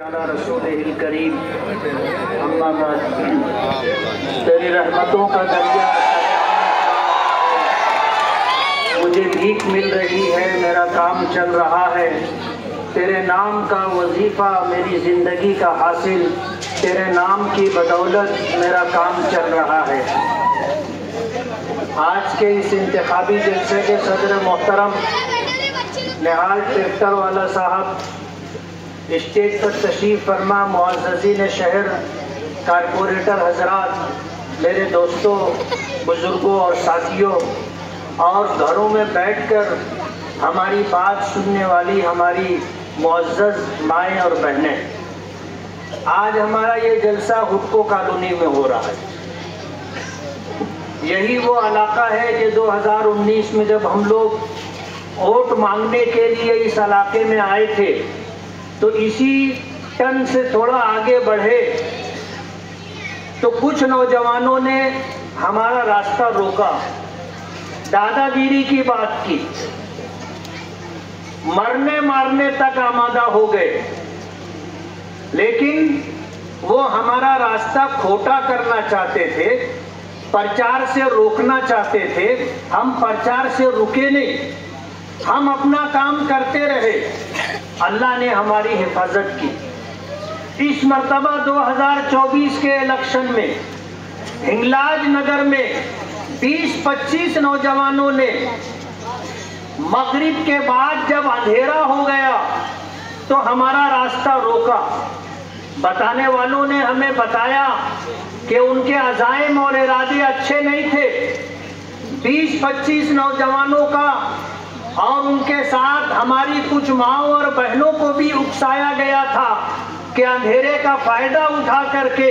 रसूलिल करीम अम्मा बाद, तेरी रहमतों का दरिया मुझे भीख मिल रही है, मेरा काम चल रहा है। तेरे नाम का वजीफ़ा मेरी ज़िंदगी का हासिल, तेरे नाम की बदौलत मेरा काम चल रहा है। आज के इस इंतखाबी जलसे के सदर मोहतरम निहाल ट्रैक्टर वाला साहब, स्टेज पर तशरीफ़ फरमा, मुअज़्ज़ज़ीन शहर, कारपोरेटर हजरात, मेरे दोस्तों, बुज़ुर्गों और साथियों, और घरों में बैठकर हमारी बात सुनने वाली हमारी मुअज़्ज़ज़ माएँ और बहनें, आज हमारा ये जलसा हुक्को कॉलोनी में हो रहा है। यही वो इलाका है कि 2019 में जब हम लोग वोट मांगने के लिए इस इलाके में आए थे, तो इसी टन से थोड़ा आगे बढ़े तो कुछ नौजवानों ने हमारा रास्ता रोका, दादागिरी की बात की, मरने मारने तक आमादा हो गए, लेकिन वो हमारा रास्ता खोटा करना चाहते थे, प्रचार से रोकना चाहते थे। हम प्रचार से रुके नहीं, हम अपना काम करते रहे। अल्लाह ने हमारी हिफाजत की। इस मर्तबा 2024 के इलेक्शन में हिंगलाज नगर में 20-25 नौजवानों ने मगरिब के बाद जब अंधेरा हो गया तो हमारा रास्ता रोका। बताने वालों ने हमें बताया कि उनके अज़ाइम और इरादे अच्छे नहीं थे। 20-25 नौजवानों का और उनके साथ हमारी कुछ माँओं और बहनों को भी उकसाया गया था कि अंधेरे का फायदा उठा करके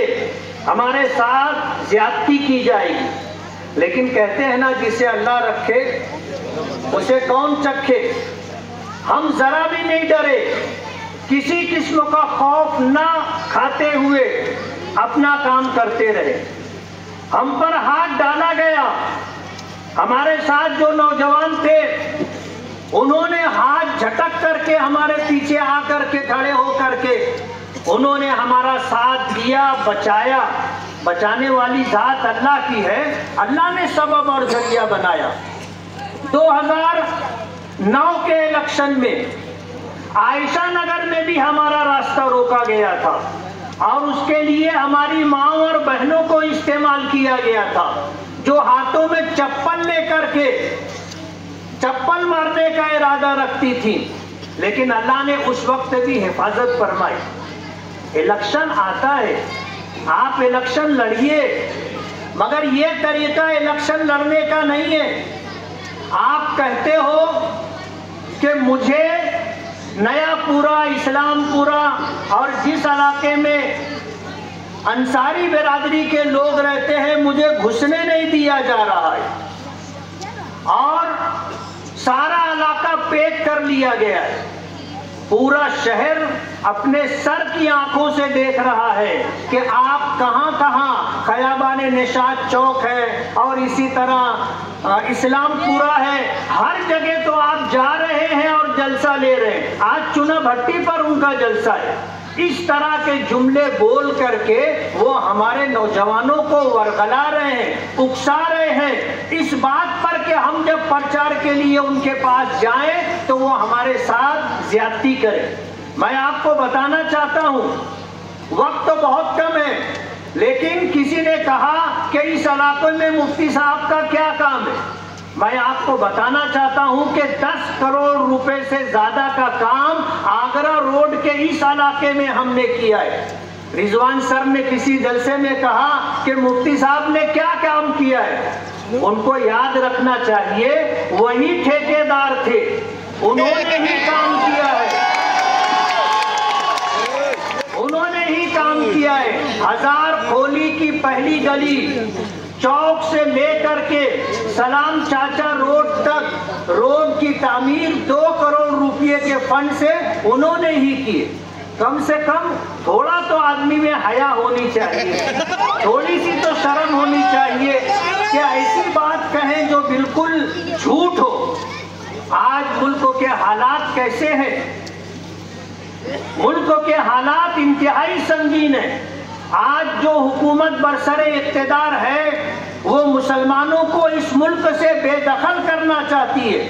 हमारे साथ ज्यादती की जाएगी। लेकिन कहते हैं ना, जिसे अल्लाह रखे उसे कौन चखे। हम जरा भी नहीं डरे, किसी किस्म का खौफ ना खाते हुए अपना काम करते रहे। हम पर हाथ डाला गया। हमारे साथ जो नौजवान थे उन्होंने हाथ झटक करके हमारे पीछे आकर के खड़े होकर के उन्होंने हमारा साथ दिया, बचाया। बचाने वाली जात अल्लाह की है, अल्लाह ने सबब और जरिया बनाया। 2009 के इलेक्शन में आयशा नगर में भी हमारा रास्ता रोका गया था और उसके लिए हमारी माँ और बहनों को इस्तेमाल किया गया था, जो हाथों में चप्पल लेकर के चप्पल मारने का इरादा रखती थी। लेकिन अल्लाह ने उस वक्त भी हिफाजत फरमाई। इलेक्शन आता है, आप इलेक्शन लड़िए, मगर ये तरीका इलेक्शन लड़ने का नहीं है। आप कहते हो कि मुझे नयापुरा, इस्लामपुरा और जिस इलाके में अंसारी बिरादरी के लोग रहते हैं, मुझे घुसने नहीं दिया जा रहा है और सारा इलाका पैक कर लिया गया है। पूरा शहर अपने सर की आंखों से देख रहा है कि आप कहां कहां, खयाबान निशात चौक है और इसी तरह इस्लामपुरा है, हर जगह तो आप जा रहे हैं और जलसा ले रहे हैं। आज चुना भट्टी पर उनका जलसा है। इस तरह के जुमले बोल करके वो हमारे नौजवानों को वरगला रहे हैं, उकसा रहे हैं इस बात पर कि हम जब प्रचार के लिए उनके पास जाएं तो वो हमारे साथ ज्यादती करें। मैं आपको बताना चाहता हूं, वक्त तो बहुत कम है, लेकिन किसी ने कहा कि इस इलाके में मुफ्ती साहब का क्या काम है। मैं आपको बताना चाहता हूं कि 10 करोड़ रुपए से ज्यादा का काम आगरा रोड के इस इलाके में हमने किया है। रिजवान सर ने किसी जलसे में कहा कि मुफ्ती साहब ने क्या काम किया है। उनको याद रखना चाहिए, वही ठेकेदार थे, उन्होंने ही काम किया है, उन्होंने ही काम किया है। हजार खोली की पहली गली चौक से लेकर के सलाम चाचा रोड तक रोड की तामीर 2 करोड़ रुपए के फंड से उन्होंने ही किए। कम से कम थोड़ा तो आदमी में हया होनी चाहिए, थोड़ी सी तो शर्म होनी चाहिए कि ऐसी बात कहें जो बिल्कुल झूठ हो। आज मुल्क के हालात कैसे हैं, मुल्क के हालात इंतहाई संगीन है। आज जो हुकूमत बरसरे इक़्तिदार है वो मुसलमानों को इस मुल्क से बेदखल करना चाहती है।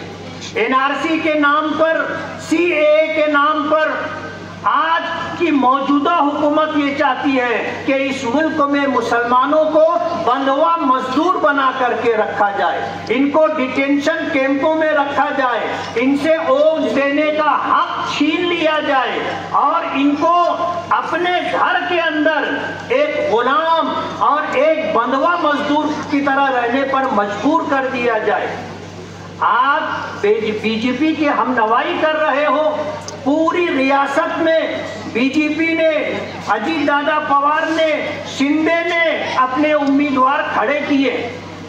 एनआरसी के नाम पर, सीएए के नाम पर आज की मौजूदा हुकूमत ये चाहती है कि इस मुल्क में मुसलमानों को बंधुआ मजदूर बना करके रखा जाए, इनको डिटेंशन कैंपों में रखा जाए, इनसे ओट देने का हक छीन लिया जाए और इनको अपने घर के अंदर एक गुलाम और एक बंधुआ मजदूर की तरह रहने पर मजबूर कर दिया जाए। आप बीजेपी की हमनवाई कर रहे हो। पूरी रियासत में बीजेपी ने, अजीत दादा पवार ने, शिंदे ने अपने उम्मीदवार खड़े किए।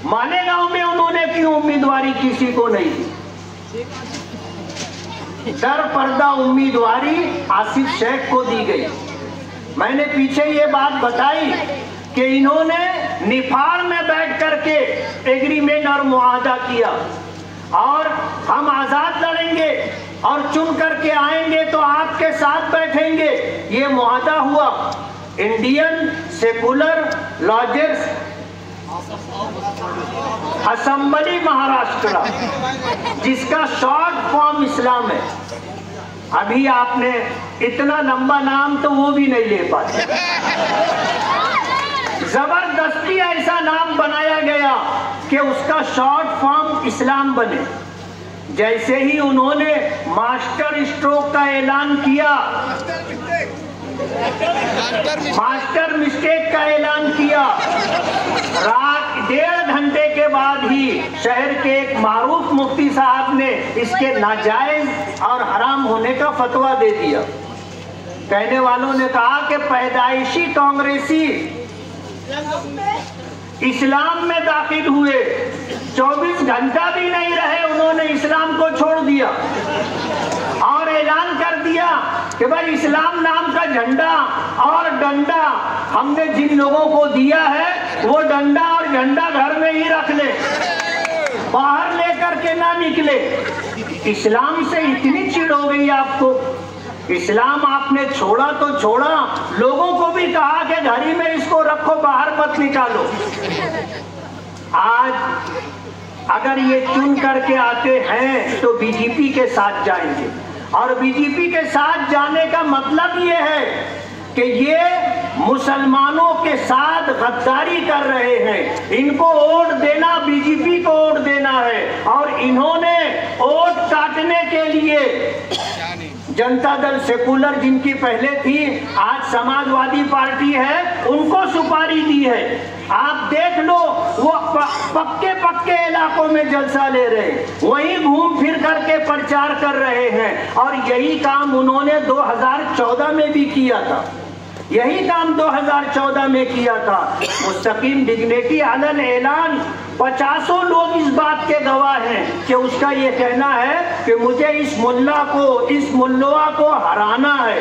मालेगांव में उन्होंने क्यों उम्मीदवारी किसी को नहीं दी? दर पर्दा उम्मीदवारी आसिफ शेख को दी गई। मैंने पीछे ये बात बताई कि इन्होंने निफाड़ में बैठ करके एग्रीमेंट और मुआहदा किया और हम आजाद लड़ेंगे और चुन करके आएंगे तो आपके साथ बैठेंगे। ये मुआहदा हुआ। Indian secular lawyers assembly Maharashtra, जिसका शॉर्ट फॉर्म इस्लाम है। अभी आपने इतना लंबा नाम तो वो भी नहीं ले पाते। जबरदस्ती ऐसा नाम बनाया गया कि उसका शॉर्ट फॉर्म इस्लाम बने। जैसे ही उन्होंने मास्टर स्ट्रोक का ऐलान किया, मास्टर मिस्टेक का ऐलान किया, रात 1.5 घंटे के बाद ही शहर के एक मारूफ मुफ्ती साहब ने इसके नाजायज और हराम होने का फतवा दे दिया। कहने वालों ने कहा कि पैदाइशी कांग्रेसी इस्लाम में दाखिल हुए, 24 घंटा भी नहीं रहे उन्होंने इस्लाम को छोड़ दिया और ऐलान कर दिया कि भाई इस्लाम नाम का झंडा और डंडा हमने जिन लोगों को दिया है वो डंडा और झंडा घर में ही रख ले, बाहर लेकर के ना निकले। इस्लाम से इतनी चिढ़ हो गई आपको। इस्लाम आपने छोड़ा तो छोड़ा, लोगों को भी कहा कि घर ही में इसको रखो, बाहर मत निकालो। आज अगर ये चुन करके आते हैं तो बीजेपी के साथ जाएंगे और बीजेपी के साथ जाने का मतलब ये है कि ये मुसलमानों के साथ गद्दारी कर रहे हैं। इनको वोट देना, बीजेपी को वोट देना है और इन्होंने वोट काटने के लिए जनता दल सेकुलर जिनकी पहले थी, आज समाजवादी पार्टी है, उनको सुपारी दी है। आप देख लो, वो पक्के पक्के इलाकों में जलसा ले रहे, वहीं घूम फिर करके प्रचार कर रहे हैं और यही काम उन्होंने 2014 में भी किया था। यही काम 2014 में किया था। मुस्तकीम डिग्निटी अलल ऐलान 50 लोग इस बात के गवाह हैं कि उसका ये कहना है कि मुझे इस मुल्ला को, इस मुल्लवा को हराना है।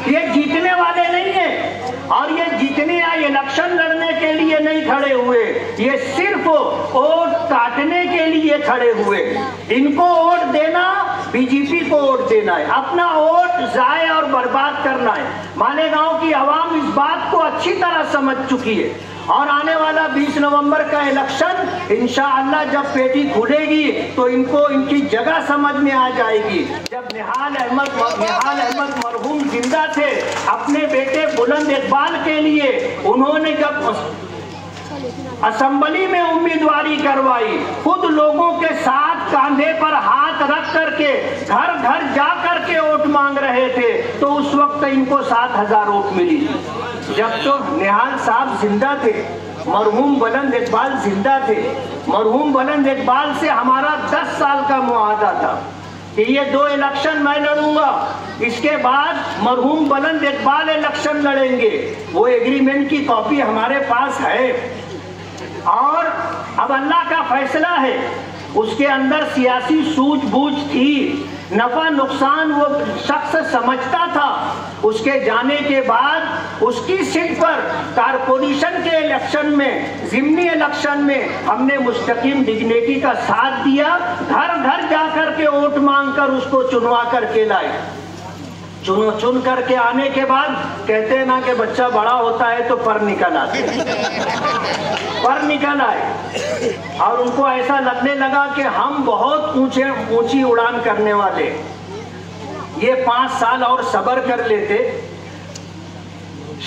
ये जीतने वाले नहीं है और ये जीतने या इलेक्शन लड़ने के लिए नहीं खड़े हुए, ये सिर्फ वोट काटने के लिए खड़े हुए। इनको वोट देना, बीजेपी को वोट देना है, अपना वोट जाया और बर्बाद करना है। मालेगांव की आवाम इस बात को अच्छी तरह समझ चुकी है और आने वाला 20 नवंबर का इलेक्शन इंशाअल्लाह जब पेटी खुलेगी तो इनको इनकी जगह समझ में आ जाएगी। जब निहाल अहमद मरहूम जिंदा थे, अपने बेटे बुलंद इकबाल के लिए उन्होंने जब असेंबली में उम्मीदवारी करवाई, खुद लोगों के साथ कांधे पर हाथ रख करके घर घर जा करके वोट मांग रहे थे, तो उस वक्त इनको 7000 वोट मिली। जब तो निहाल साहब जिंदा थे, मरहूम बुलंद इकबाल जिंदा थे। मरहूम बुलंद इकबाल से हमारा 10 साल का मुआहदा था कि ये 2 इलेक्शन मैं लड़ूंगा, इसके बाद मरहूम बुलंद इकबाल इलेक्शन लड़ेंगे। वो एग्रीमेंट की कॉपी हमारे पास है और अब अल्लाह का फैसला है। उसके अंदर सियासी सूझबूझ थी, नफा नुकसान वो शख्स समझता था। उसके जाने के बाद उसकी सीट पर कारपोरेशन के इलेक्शन में, जिमनी इलेक्शन में हमने मुस्तकीम डिग्निटी का साथ दिया, घर घर जाकर के वोट मांगकर उसको चुनवा करके लाए। चुन करके आने के बाद कहते हैं ना कि बच्चा बड़ा होता है तो पर निकल आते पर निकल आए और उनको ऐसा लगने लगा कि हम बहुत ऊंची उड़ान करने वाले। ये 5 साल और सब्र कर लेते।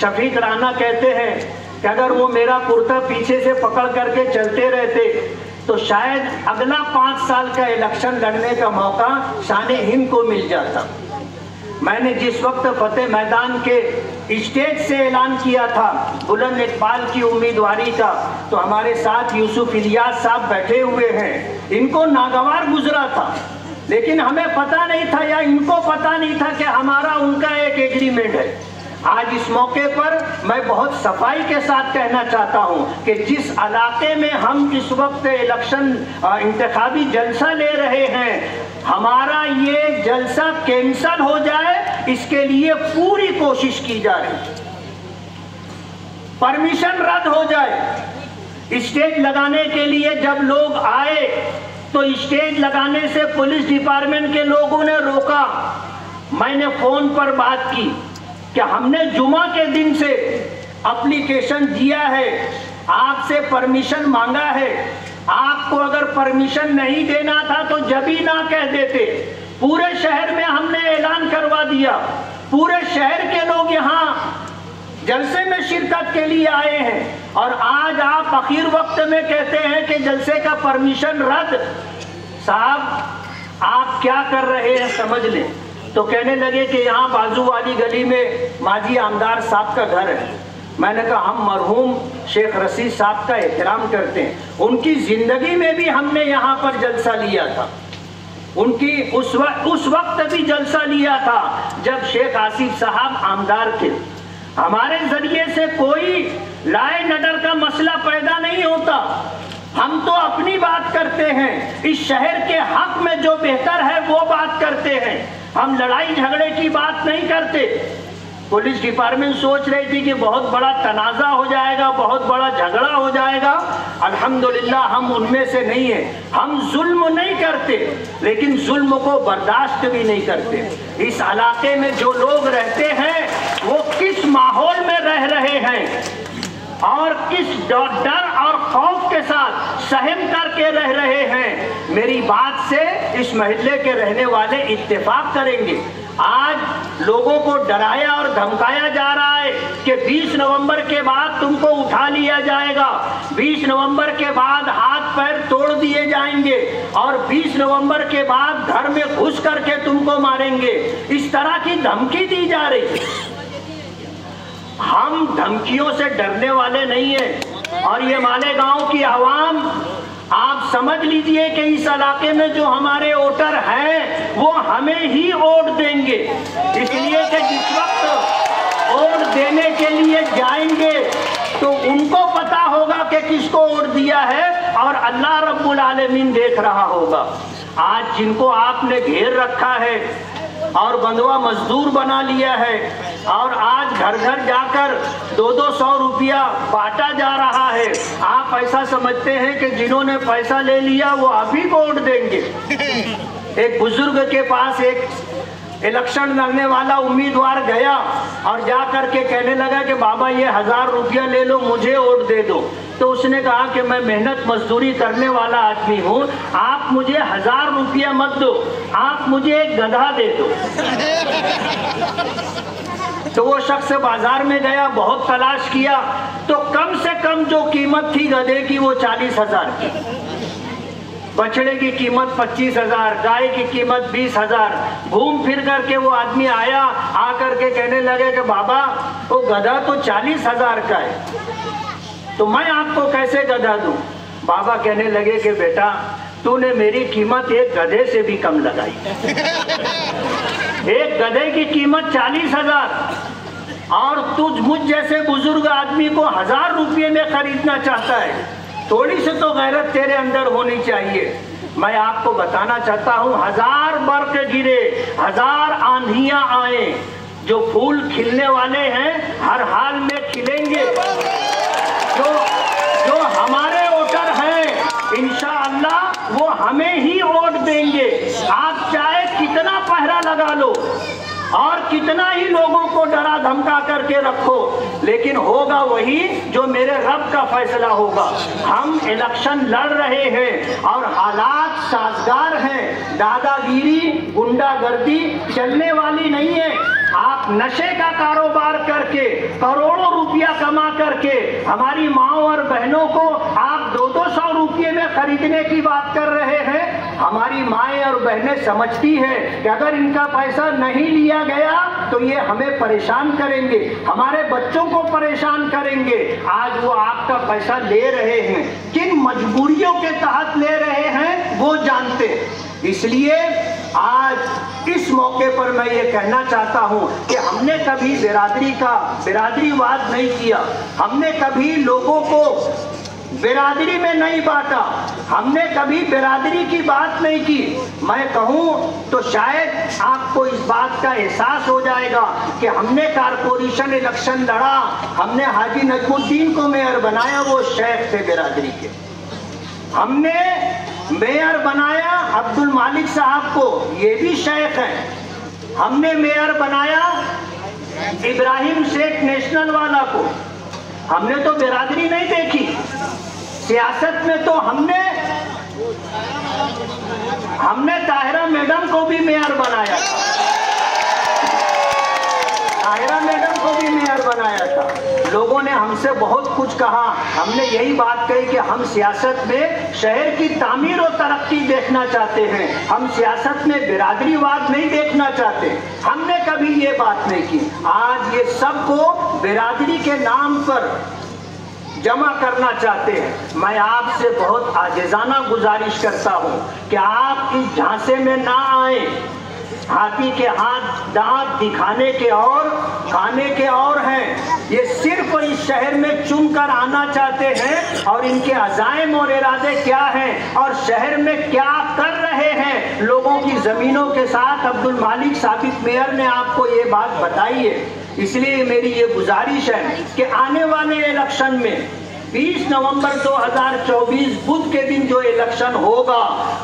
शफीक राना कहते हैं कि अगर वो मेरा कुर्ता पीछे से पकड़ करके चलते रहते तो शायद अगला 5 साल का इलेक्शन लड़ने का मौका शान हिंद को मिल जाता। मैंने जिस वक्त फतेह मैदान के स्टेज से ऐलान किया था बुलंद इकबाल की उम्मीदवारी का, तो हमारे साथ यूसुफ इलियास साहब बैठे हुए हैं। इनको नागवार गुजरा था, लेकिन हमें पता नहीं था या इनको पता नहीं था कि हमारा उनका एक एग्रीमेंट है। आज इस मौके पर मैं बहुत सफाई के साथ कहना चाहता हूं कि जिस इलाके में हम इस वक्त इलेक्शन इंतखाबी जलसा ले रहे हैं, हमारा ये जलसा कैंसल हो जाए इसके लिए पूरी कोशिश की जा रही। परमिशन रद्द हो जाए। स्टेज लगाने के लिए जब लोग आए तो स्टेज लगाने से पुलिस डिपार्टमेंट के लोगों ने रोका। मैंने फोन पर बात की कि हमने जुमा के दिन से एप्लीकेशन दिया है, आपसे परमिशन मांगा है, आपको अगर परमिशन नहीं देना था तो जब ही ना कह देते। पूरे शहर में हमने ऐलान करवा दिया, पूरे शहर के लोग यहाँ जलसे में शिरकत के लिए आए हैं और आज आप आखिर वक्त में कहते हैं कि जलसे का परमिशन रद्द। साहब आप क्या कर रहे हैं समझ लें। तो कहने लगे कि यहाँ बाजू वाली गली में माजी आमदार साहब का घर है। मैंने कहा हम मरहूम शेख रशीद साहब का एहतराम करते हैं, उनकी जिंदगी में भी हमने यहाँ पर जलसा लिया था। उनकी उस वक्त भी जलसा लिया था जब शेख आसिफ साहब आमदार थे। हमारे जरिए से कोई लाए नडर का मसला पैदा नहीं होता। हम तो अपनी बात करते हैं, इस शहर के हक में जो बेहतर है वो बात करते हैं। हम लड़ाई झगड़े की बात नहीं करते। पुलिस डिपार्टमेंट सोच रही थी कि बहुत बड़ा तनाजा हो जाएगा, बहुत बड़ा झगड़ा हो जाएगा। अल्हम्दुलिल्लाह हम उनमें से नहीं है। हम जुल्म नहीं करते, लेकिन जुल्म को बर्दाश्त भी नहीं करते। इस इलाके में जो लोग रहते हैं वो किस माहौल में रह रहे हैं और किस डर और खौफ के साथ सहम करके रह रहे हैं, मेरी बात से इस महल्ले के रहने वाले इत्तेफाक करेंगे। आज लोगों को डराया और धमकाया जा रहा है कि 20 नवंबर के बाद तुमको उठा लिया जाएगा, 20 नवंबर के बाद हाथ पैर तोड़ दिए जाएंगे और 20 नवंबर के बाद घर में घुस करके तुमको मारेंगे। इस तरह की धमकी दी जा रही है। हम धमकियों से डरने वाले नहीं हैं और ये मालेगांव की आवाम आप समझ लीजिए कि इस इलाके में जो हमारे वोटर हैं वो हमें ही वोट देंगे, इसलिए कि जिस वक्त वोट देने के लिए जाएंगे तो उनको पता होगा कि किसको वोट दिया है और अल्लाह रब्बुल आलमीन देख रहा होगा। आज जिनको आपने घेर रखा है और बंधुआ मजदूर बना लिया है और आज घर घर जाकर 200-200 रुपया बांटा जा रहा है, आप ऐसा समझते हैं कि जिन्होंने पैसा ले लिया वो आप ही को वोट देंगे। एक बुजुर्ग के पास एक इलेक्शन लड़ने वाला उम्मीदवार गया और जा करके कहने लगा कि बाबा ये 1000 रुपया ले लो, मुझे वोट दे दो। तो उसने कहा कि मैं मेहनत मजदूरी करने वाला आदमी हूँ, आप मुझे 1000 रुपया मत दो, आप मुझे एक गधा दे दो। तो वो शख्स बाजार में गया, बहुत तलाश किया तो कम से कम जो कीमत थी गधे की वो 40,000 की, बछड़े की कीमत 25,000, गाय की कीमत 20,000। घूम फिर करके वो आदमी आया, आकर के कहने लगे कि बाबा वो गधा तो 40,000 का है, तो मैं आपको कैसे गधा दूं? बाबा कहने लगे कि बेटा तूने मेरी कीमत एक गधे से भी कम लगाई। एक गधे की कीमत 40,000 और तुझ मुझ जैसे बुजुर्ग आदमी को 1000 रुपये में खरीदना चाहता है। थोड़ी सी तो गैरत तेरे अंदर होनी चाहिए। मैं आपको बताना चाहता हूँ, 1000 बर्फ गिरे, 1000 आंधियां आए, जो फूल खिलने वाले हैं हर हाल में खिलेंगे। जो हमारे वोटर हैं इंशाअल्लाह वो हमें ही वोट देंगे। आप चाहे कितना पहरा लगा लो, और कितना ही लोगों को डरा धमका करके रखो, लेकिन होगा वही जो मेरे रब का फैसला होगा। हम इलेक्शन लड़ रहे हैं और हालात साजगार हैं। दादागिरी, गुंडागर्दी चलने वाली नहीं है। आप नशे का कारोबार करके करोड़ों रुपया कमा करके हमारी माओ और बहनों को आप 200 रुपये में खरीदने की बात कर रहे हैं। हमारी माएँ और बहनें समझती है कि अगर इनका पैसा नहीं लिया गया तो ये हमें परेशान करेंगे, हमारे बच्चों को परेशान करेंगे। आज वो आपका पैसा ले रहे हैं, किन मजबूरियों के तहत ले रहे हैं वो जानते। इसलिए आज इस मौके पर मैं ये कहना चाहता हूँ कि हमने कभी बिरादरीवाद नहीं किया, हमने कभी लोगों को बिरादरी में नहीं बांटा, हमने कभी बिरादरी की बात नहीं की। मैं कहूँ तो शायद आपको इस बात का एहसास हो जाएगा कि हमने कारपोरेशन इलेक्शन लड़ा, हमने हाजी नजमुद्दीन को मेयर बनाया, वो शेख थे बिरादरी के। हमने मेयर बनाया अब्दुल मालिक साहब को, ये भी शेख हैं। हमने मेयर बनाया इब्राहिम शेख नेशनल वाला को। हमने तो बिरादरी नहीं देखी। सियासत में तो हमने ताहिरा मैडम को भी मेयर बनाया था, ताहिरा मैडम को भी मेयर बनाया था। लोगों ने हमसे बहुत कुछ कहा, हमने यही बात कही कि हम सियासत में शहर की तामीर और तरक्की देखना चाहते हैं, हम सियासत में बिरादरीवाद नहीं देखना चाहते। हमने कभी ये बात नहीं की। आज ये सबको बिरादरी के नाम पर जमा करना चाहते हैं। मैं आपसे बहुत आजिज़ाना गुजारिश करता हूँ कि आप इस झांसे में ना आए। हाथी के हाथ दांत दिखाने के और खाने के और हैं। ये सिर्फ इस शहर में चुन कर आना चाहते हैं और इनके अज़ाइम और इरादे क्या हैं और शहर में क्या कर रहे हैं लोगों की ज़मीनों के साथ। अब्दुल मालिक साबिक मेयर ने आपको ये बात बताई है। इसलिए मेरी ये गुजारिश है कि आने वाले इलेक्शन में 20 नवंबर 2024 बुध के दिन जो इलेक्शन होगा,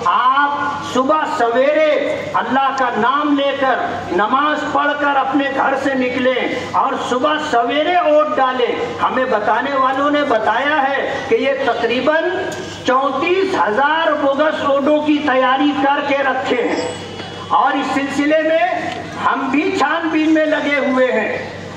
आप सुबह सवेरे अल्लाह का नाम लेकर नमाज पढ़कर अपने घर से निकलें और सुबह सवेरे वोट डालें। हमें बताने वालों ने बताया है कि ये तकरीबन 34,000 बोगस वोटों की तैयारी करके रखे हैं और इस सिलसिले में हम भी छानबीन में लगे हुए हैं।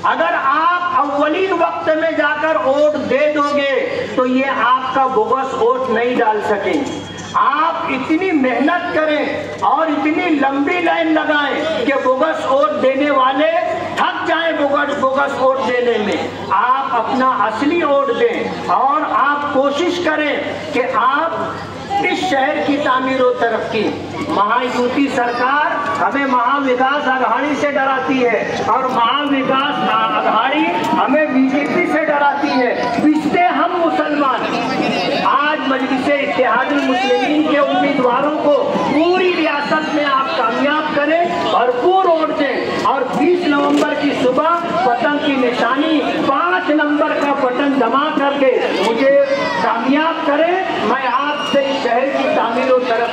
अगर आप अव्वलीन वक्त में जाकर वोट दे दोगे तो ये आपका बोगस वोट नहीं डाल सकेंगे। आप इतनी मेहनत करें और इतनी लंबी लाइन लगाएं कि बोगस वोट देने वाले थक जाएं बोगस वोट देने में। आप अपना असली वोट दें और आप कोशिश करें कि आप इस शहर की तामीर और तरक्की। महायुति सरकार हमें महाविकास आघाड़ी से डराती है और महाविकास आघाड़ी हमें बीजेपी से डराती है। पिछते हम मुसलमान आज मजलिसे इत्तेहादुल मुस्लिमीन के उम्मीदवारों को पूरी रियासत में आप कामयाब करें, भरपूर वोट दें और 20 नवंबर की सुबह पतंग की निशानी 5 नंबर का बटन दबा करके मुझे कामयाब करें। मैं आपसे शहर की तामीर और तरक्की